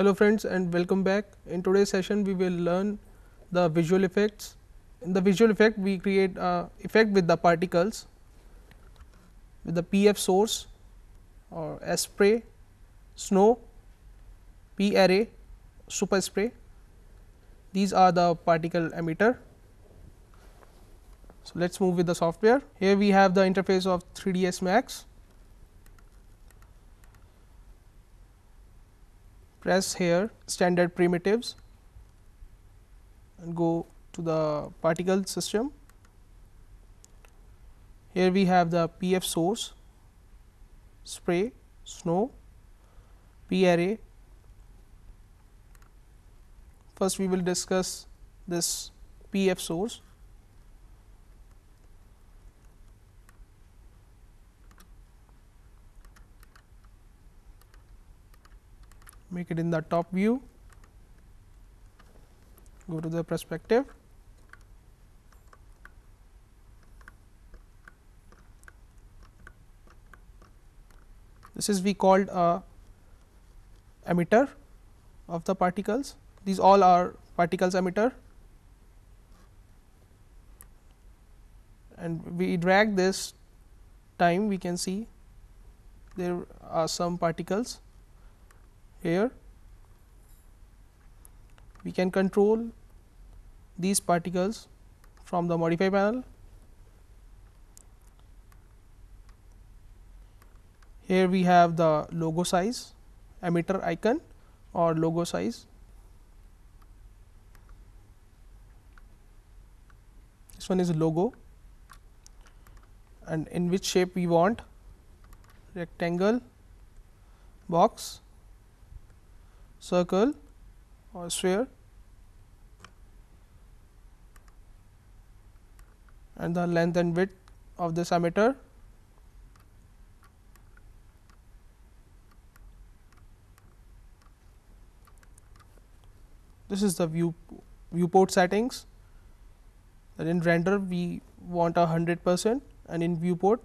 Hello friends and welcome back. In today's session we will learn the visual effects. In the visual effect we create a effect with the particles with the PF source or S spray, snow, P array, super spray. These are the particle emitter. So, let us move with the software. Here we have the interface of 3ds Max. Press here standard primitives and go to the particle system. Here we have the PF source, spray, snow, P array. First we will discuss this PF source. Make it in the top view, go to the perspective. This is we called a emitter of the particles. These all are particles emitter, and we drag this time, we can see there are some particles here. We can control these particles from the modify panel. Here we have the logo size, emitter icon or logo size. This one is logo, and in which shape we want: rectangle, box, circle or sphere, and the length and width of this emitter. This is the viewport settings, that in render we want 100% and in viewport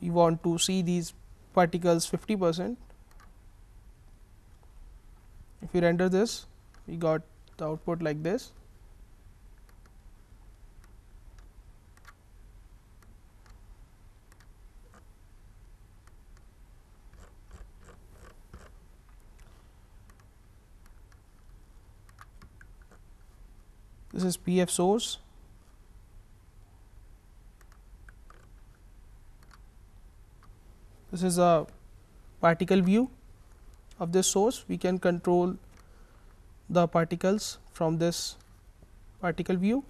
we want to see these particles 50%. If we render this, we got the output like this. This is PF source. This is a particle view of this source. We can control the particles from this particle view.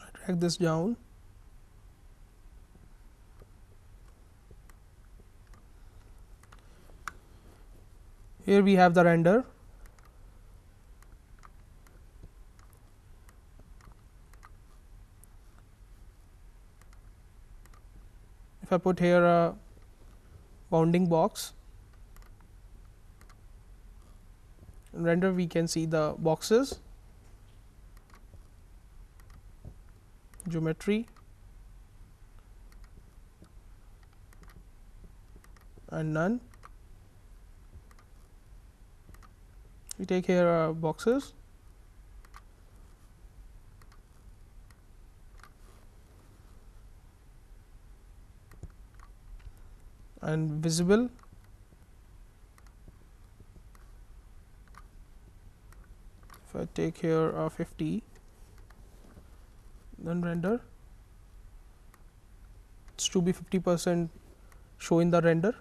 I drag this down. Here we have the render. If I put here a bounding box in render, we can see the boxes, geometry, and none. We take here boxes, and visible. If I take here 50, then render, it's to be 50% show in the render.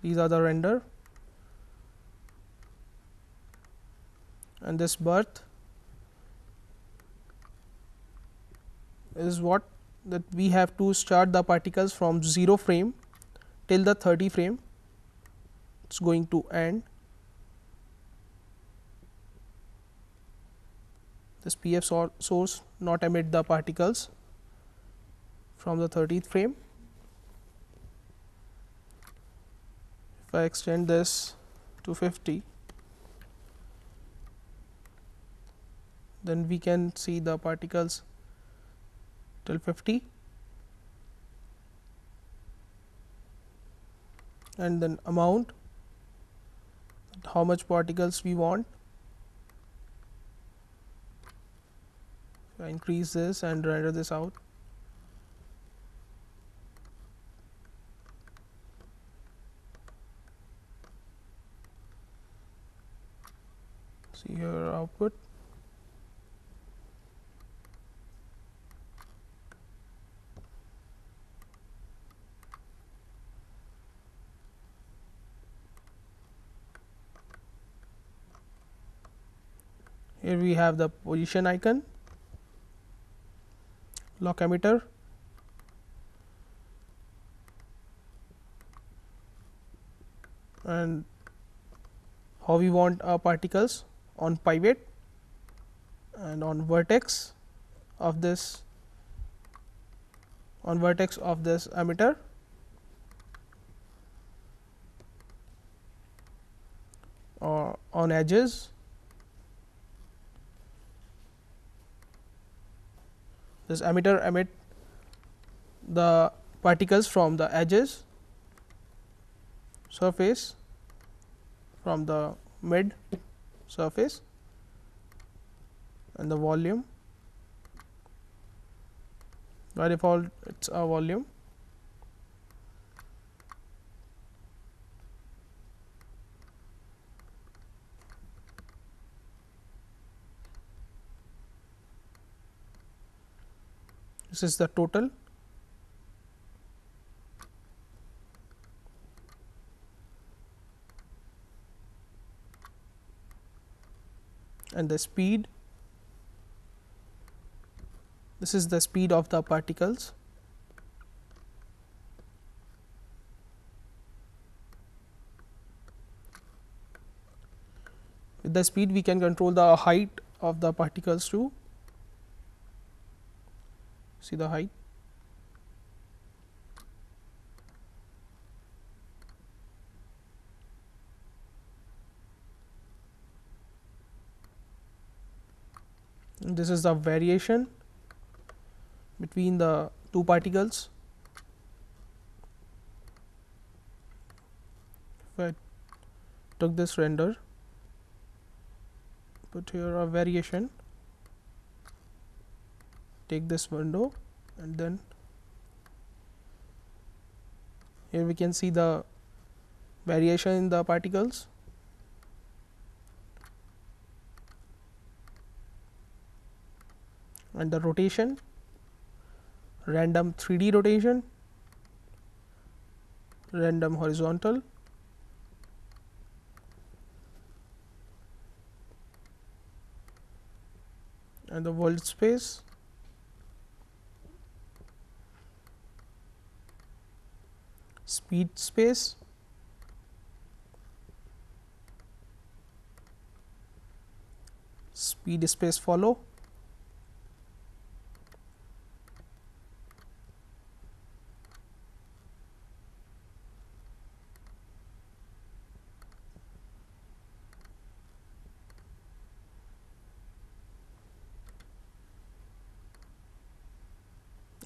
These are the render, and this birth is what that we have to start the particles from 0 frame till the 30 frame. It is going to end. This PF source not emit the particles from the 30th frame. If I extend this to 50, then we can see the particles till 50, and then amount, how much particles we want. I increase this and render this out. See your output. Here we have the position icon, lock emitter, and how we want our particles on pivot and on vertex of this emitter, or on edges. This emitter emit the particles from the edges, surface, from the mid surface, and the volume. By default, it's a volume. This is the total. And the speed. This is the speed of the particles. With the speed, we can control the height of the particles too. See the height. And this is the variation between the two particles. If I took this render, put here a variation, take this window, and then here we can see the variation in the particles. And the rotation, random 3D rotation, random horizontal, and the world space, speed space, speed space follow,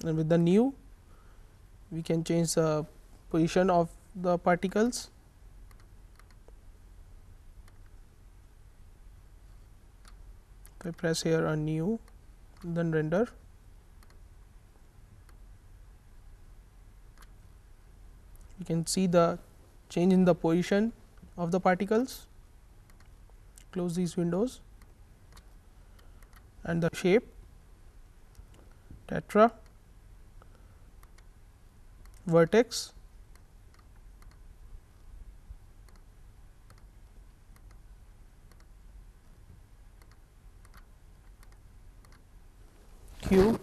and with the new we can change the position of the particles. If I press here on new, then render, you can see the change in the position of the particles. Close these windows, and the shape, tetra, vertex, cube,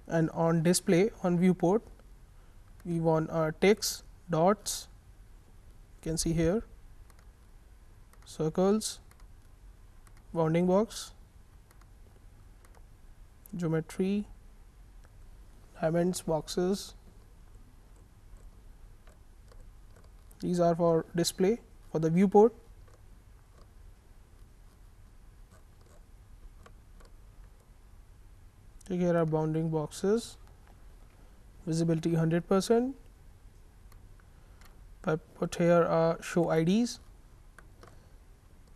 and on display on viewport we want text, dots, you can see here, circles, bounding box, geometry, diamonds, boxes. These are for display for the viewport. Take here are bounding boxes, visibility 100%. If I put here show IDs,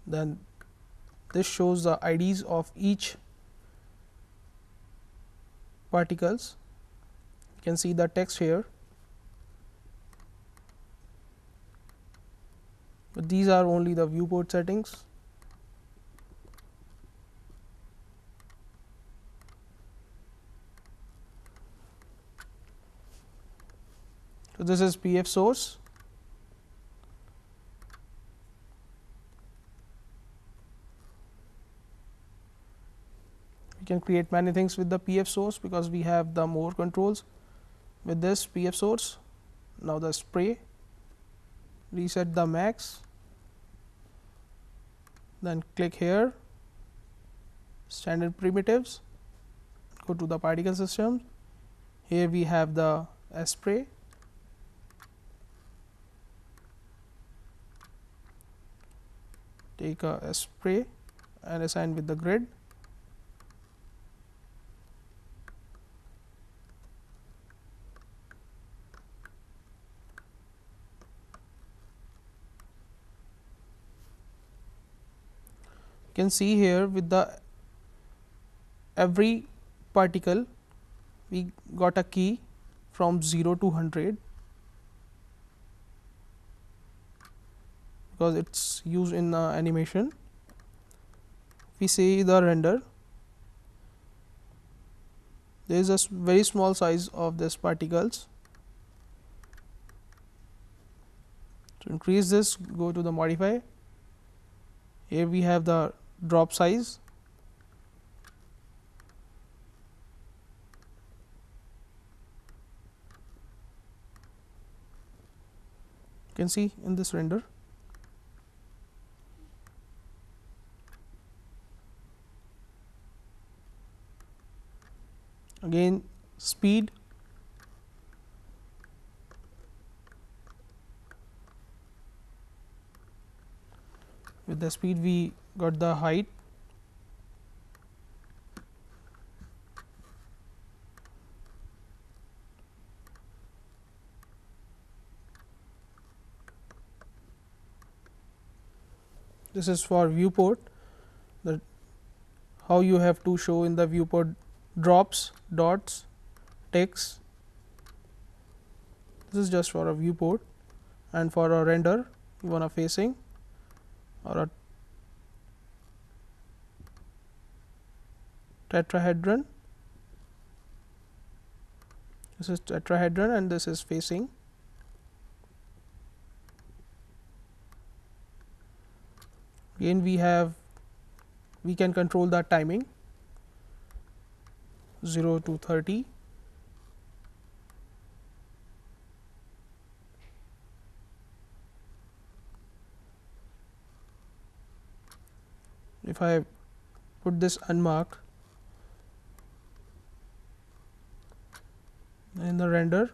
then this shows the IDs of each particles. You can see the text here, but these are only the viewport settings. So this is PF source. We can create many things with the PF source because we have the more controls with this PF source. Now the spray, reset the max, then click here, standard primitives, go to the particle system. Here we have the spray. Take a spray and assign with the grid. You can see here with the every particle we got a key from 0 to 100 because it's used in animation. If we see the render, there is a very small size of this particles. To increase this, go to the modify. Here we have the drop size. You can see in this render. Again, speed, with the speed we got the height. This is for viewport, that how you have to show in the viewport drops, dots, ticks. This is just for a viewport, and for a render you want a facing or a tetrahedron. This is tetrahedron and this is facing. Again we can control the timing 0 to 30. If I put this unmarked in the render,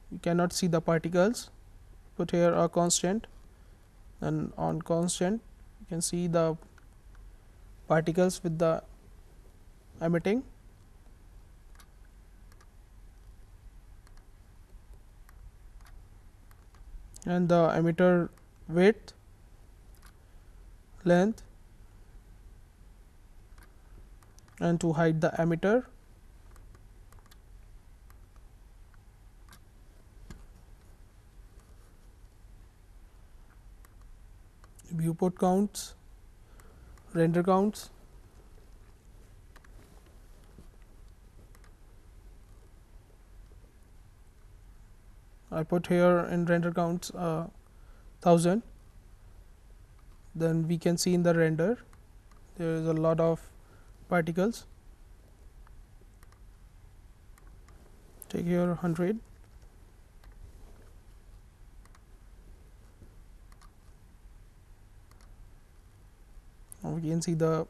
you cannot see the particles. Put here a constant, and on constant you can see the particles with the emitting. And the emitter width, length, and to hide the emitter, viewport counts, render counts. I put here in render counts 1000. Then we can see in the render there is a lot of particles. Take here 100. Now we can see the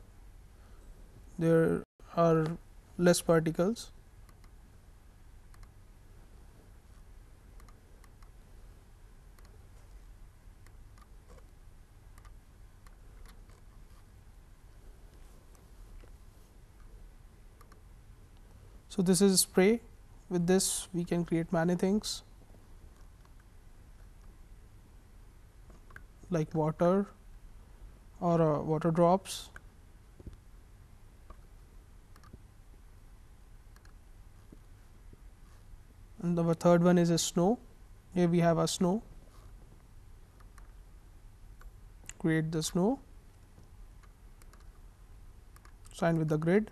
there are less particles. So this is spray. With this we can create many things like water or water drops. And the third one is a snow. Here we have a snow. Create the snow. Sign with the grid.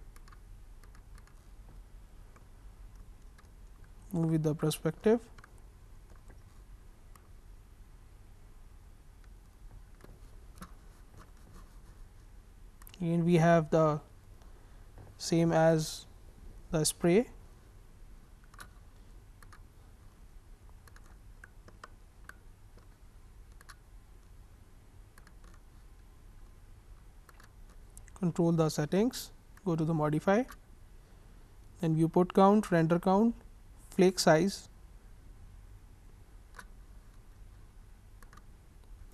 Move with the perspective. And we have the same as the spray. Control the settings, go to the modify, then viewport count, render count, flake size.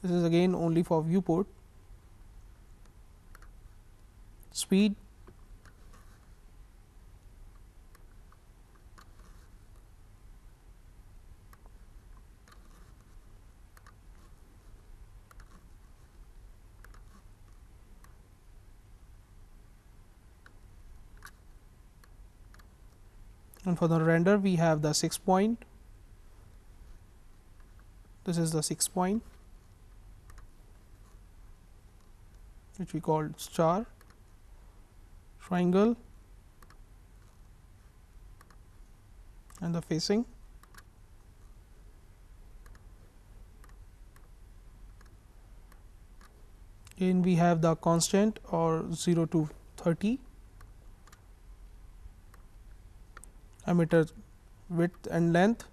This is again only for viewport. Speed, and for the render we have the 6 point. This is the 6 point which we call star, triangle, and the facing. And we have the constant or 0 to 30, emitter width and length,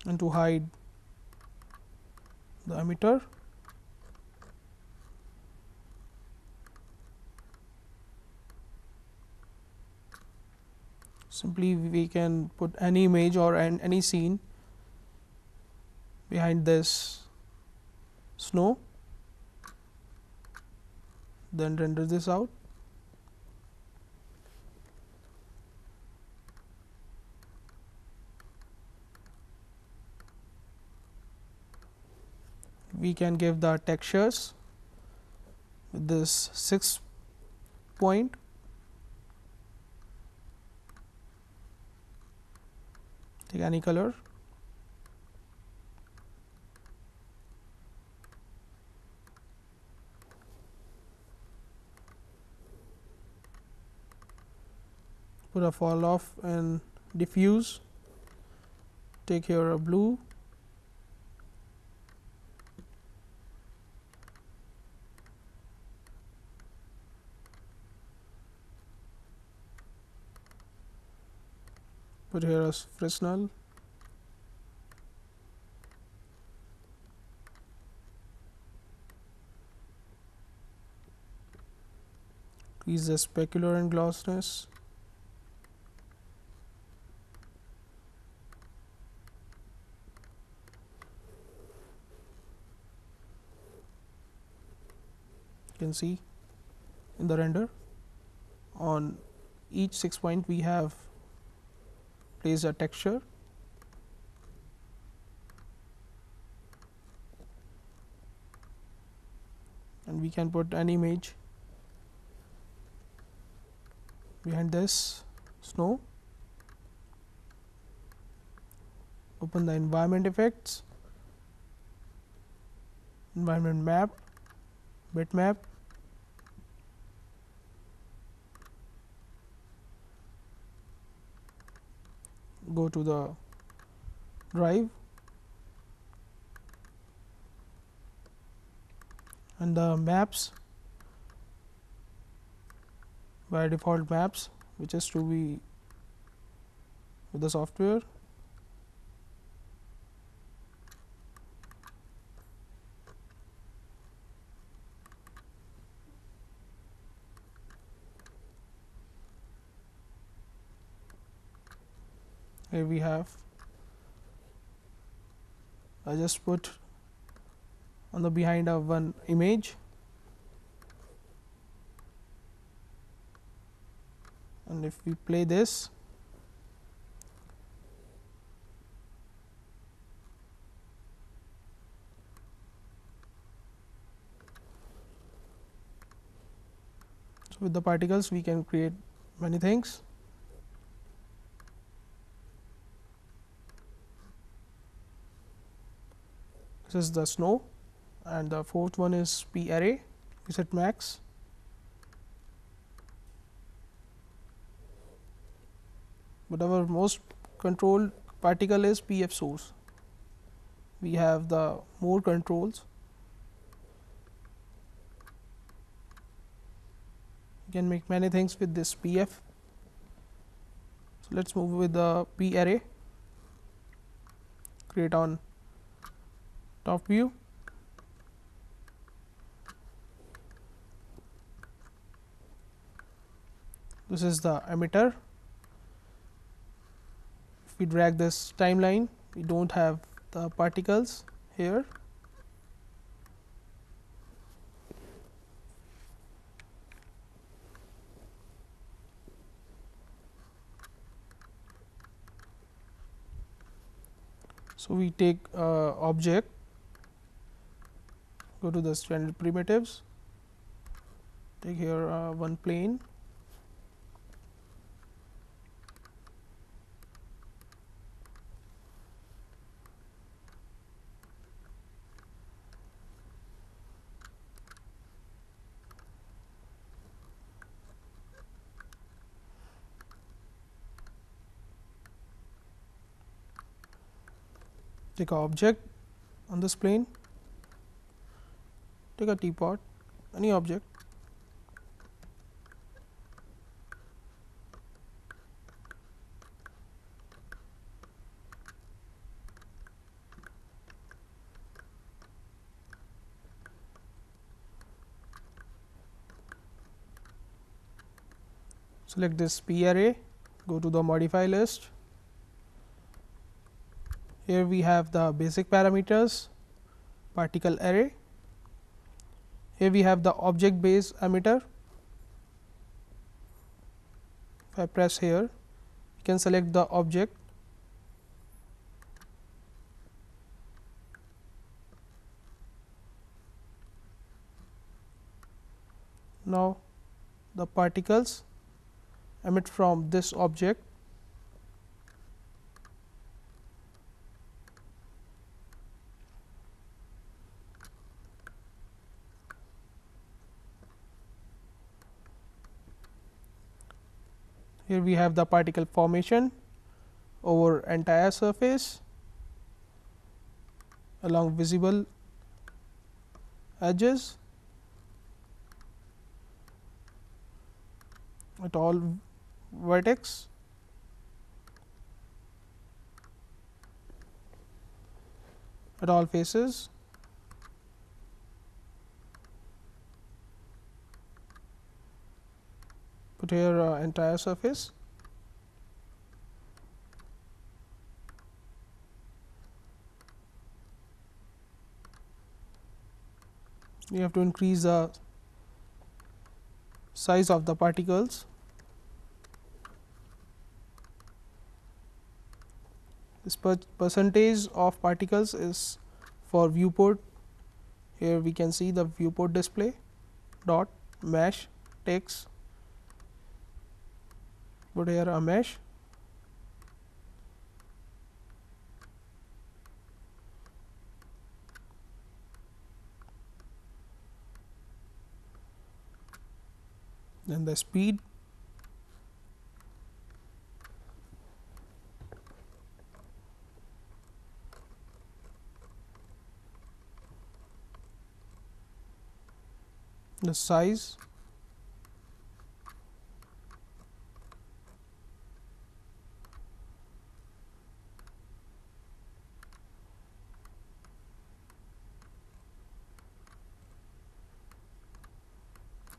and to hide the emitter, simply we can put any image or any scene behind this snow, then render this out. We can give the textures with this 6 point. Take any color. Put a fall off and diffuse. Take here a blue. Put here a Fresnel. Increase the specular and glossiness. You can see in the render on each 6 point we have placed a texture. And we can put an image behind this snow. Open the environment effects, environment map, bitmap, go to the drive, and the maps, by default maps, which is to be with the software. Here we have, I just put on the behind of one image, and if we play this, so with the particles we can create many things. This is the snow, and the fourth one is P array, is at max. But our most controlled particle is PF source. We have the more controls. You can make many things with this PF. So let's move with the P array. Create on top view. This is the emitter. If we drag this timeline, we don't have the particles here. So we take object, go to the standard primitives, take here one plane, take a object on this plane, take a teapot, any object, select this P array, go to the modify list. Here we have the basic parameters, particle array. Here we have the object based emitter. If I press here, you can select the object. Now the particles emit from this object. Here we have the particle formation over entire surface along visible edges at all vertex. At all faces. Put here entire surface. You have to increase the size of the particles. This percentage of particles is for viewport. Here we can see the viewport display dot mesh text. Put here a mesh. Then the speed. The size.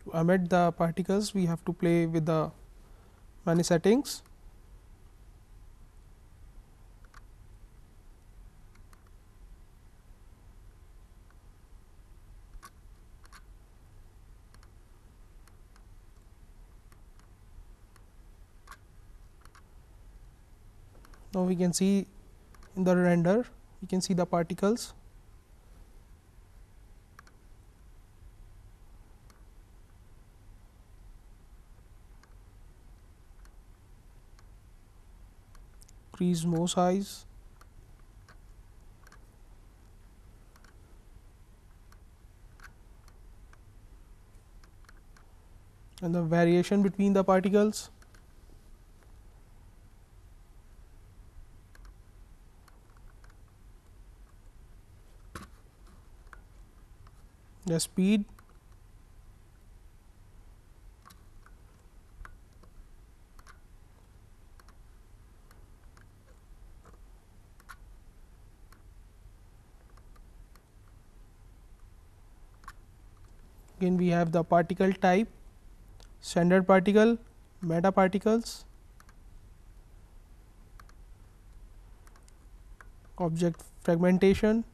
To emit the particles, we have to play with the many settings. Now we can see in the render, we can see the particles. Increase more size. And the variation between the particles. The speed. Again we have the particle type, standard particle, meta particles, object fragmentation,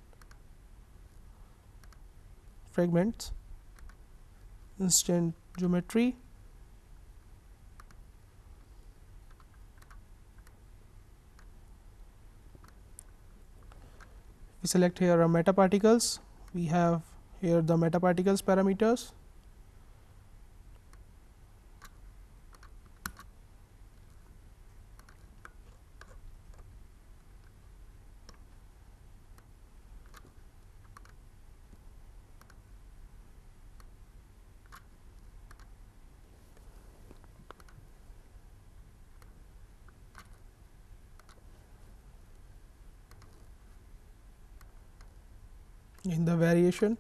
fragments, instant geometry, we select here a meta particles, we have here the meta particles parameters. In the variation,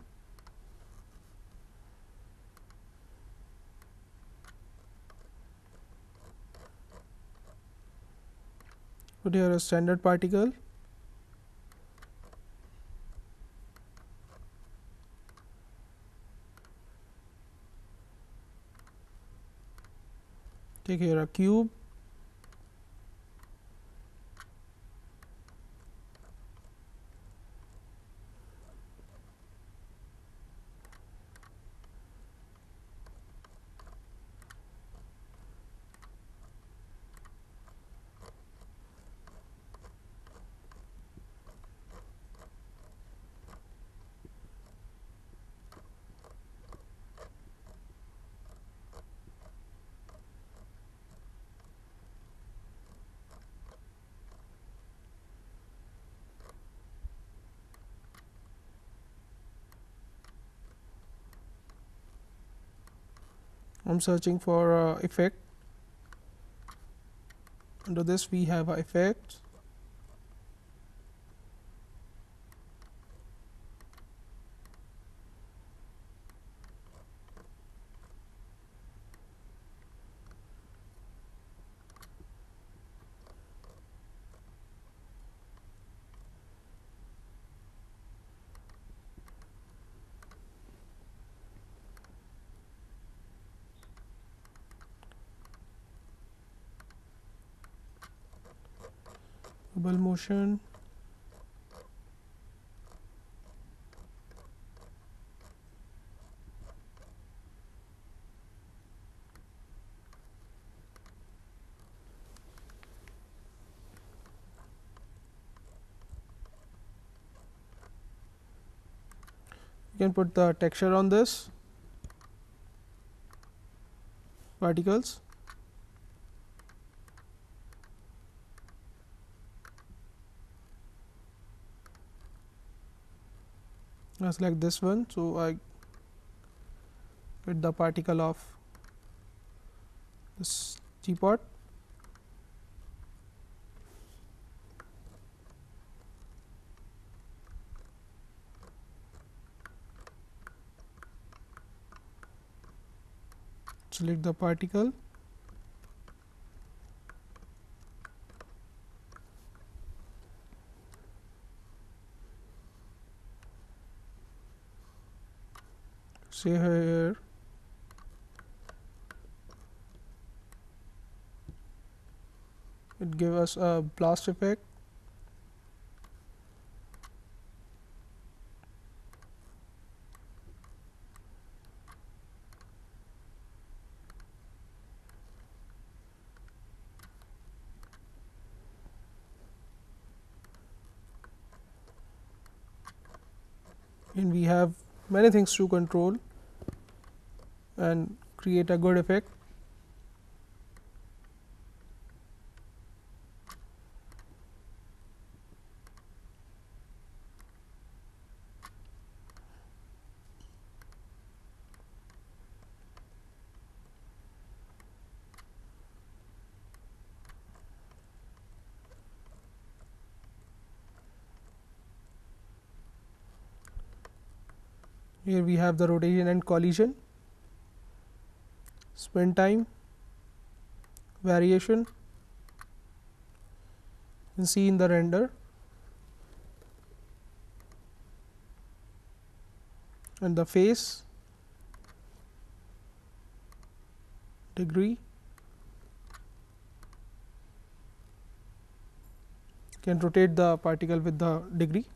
put here a standard particle, take here a cube, I am searching for effect. Under this we have effects, bubble motion, you can put the texture on this particles. I select this one, so I get the particle of this teapot. Select the particle, say here it give us a blast effect. and we have many things to control and create a good effect. Here we have the rotation and collision, spin time, variation. You can see in the render, and the phase, degree. Can rotate the particle with the degree.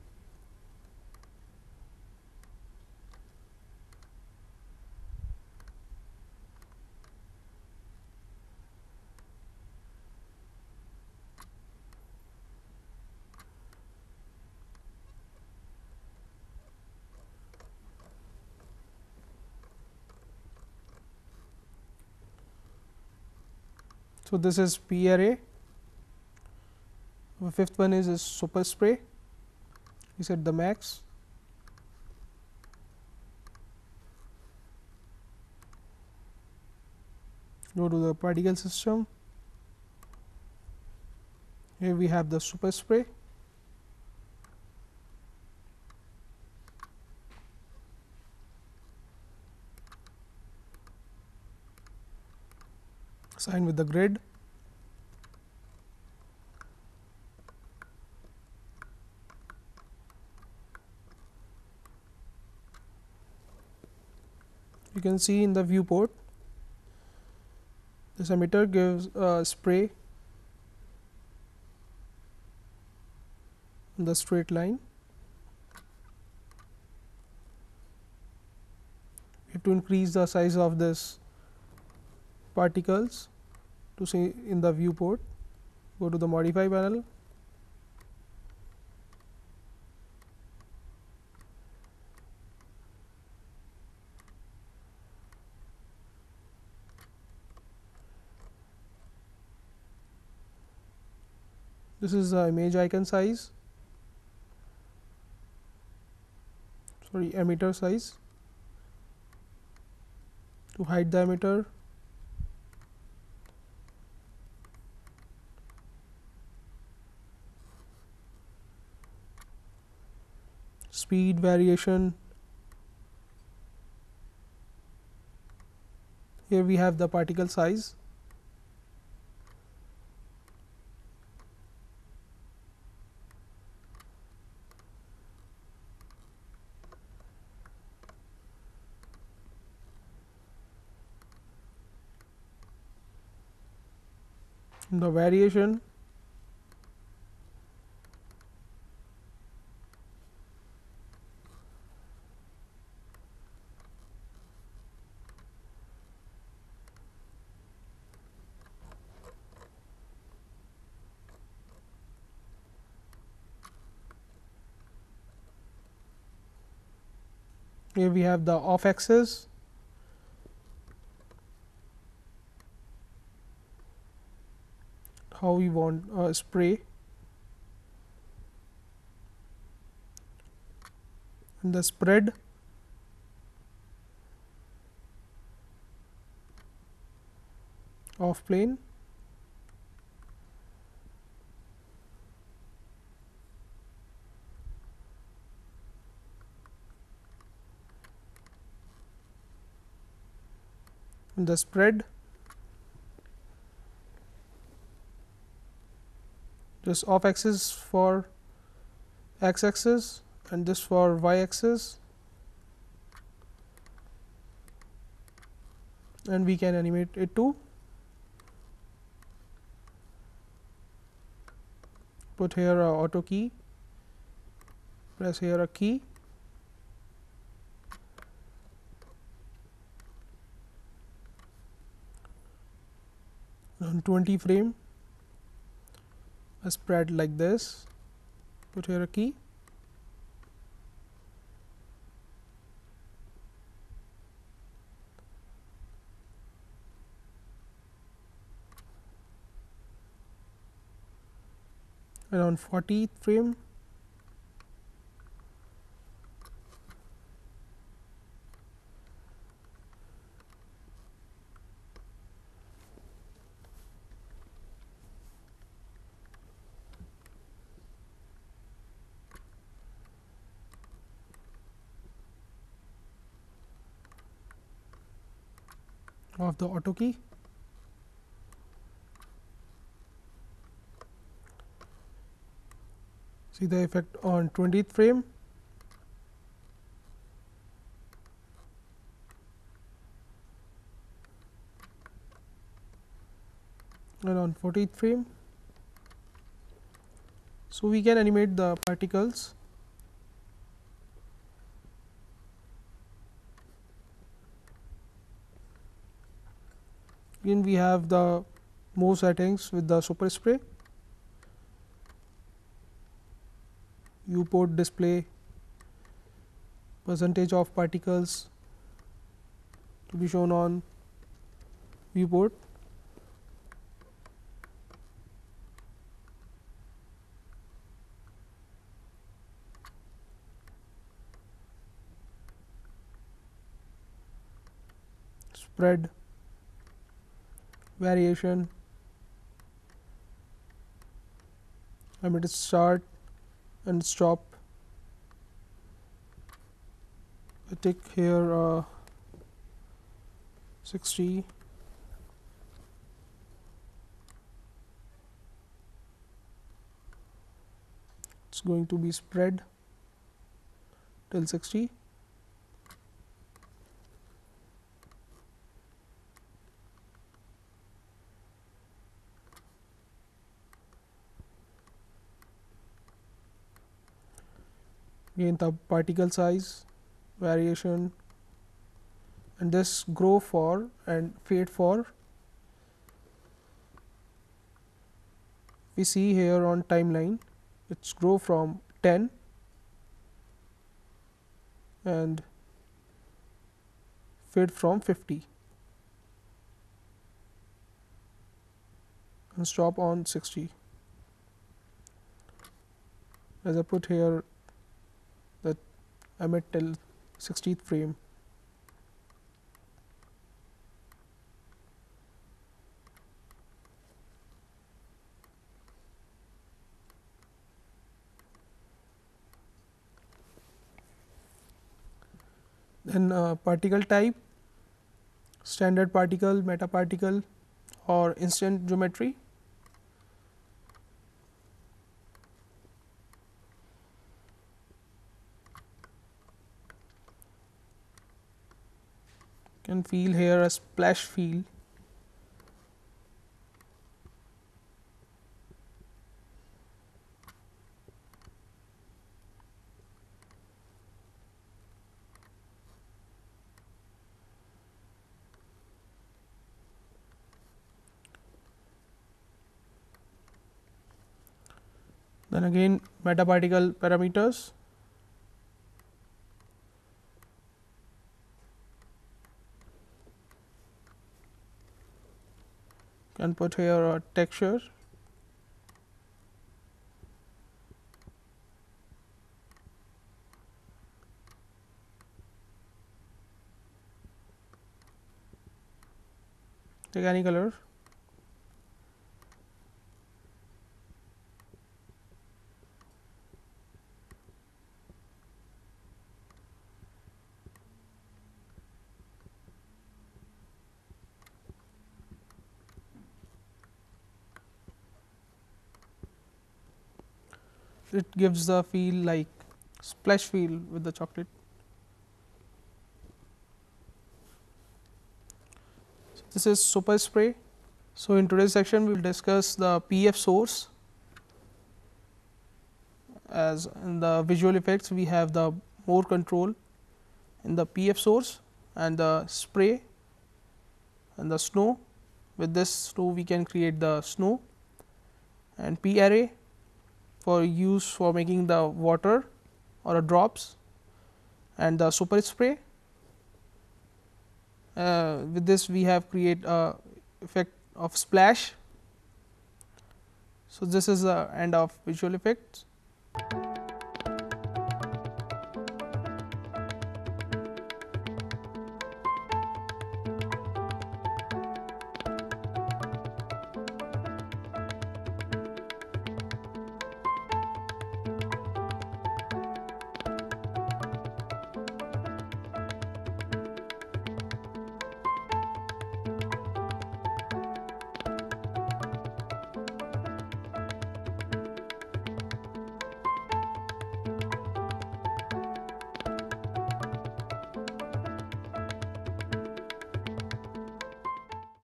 So, this is P array. The fifth one is super spray. We set the max. Go to the particle system. Here we have the super spray. Assign with the grid. You can see in the viewport, this emitter gives a spray in the straight line. We have to increase the size of this particles to see in the viewport. Go to the modify panel. This is the image icon size, sorry, emitter size. To hide the emitter, speed, variation. Here we have the particle size. The variation, here we have the off axis, how we want spray, and the spread, off plane, and the spread, this off axis for x axis and this for y axis, and we can animate it too. Put here a auto key, press here a key, on 20 frame, a spread like this, put here a key, and on 40th frame of the auto key. See the effect on 20th frame and on 40th frame. So, we can animate the particles. Again we have the more settings with the super spray, viewport display, percentage of particles to be shown on viewport, spread, variation, limit start and stop. I take here 60, it's going to be spread till 60. Again the particle size, variation, and this grow for and fade for. We see here on timeline it's grow from 10 and fade from 50 and stop on 60. As I put here that I am at till 60th frame. Then particle type, standard particle, meta particle or instant geometry. Can feel here a splash feel. Then again meta particle parameters, can put here a texture, take any color. It gives the feel like splash feel with the chocolate. So, this is super spray. So, in today's section we will discuss the PF source. As in the visual effects we have the more control in the PF source and the spray and the snow. With this snow we can create the snow, and P array for use for making the water or drops, and the super spray. With this we have create a effect of splash. So, this is the end of visual effects.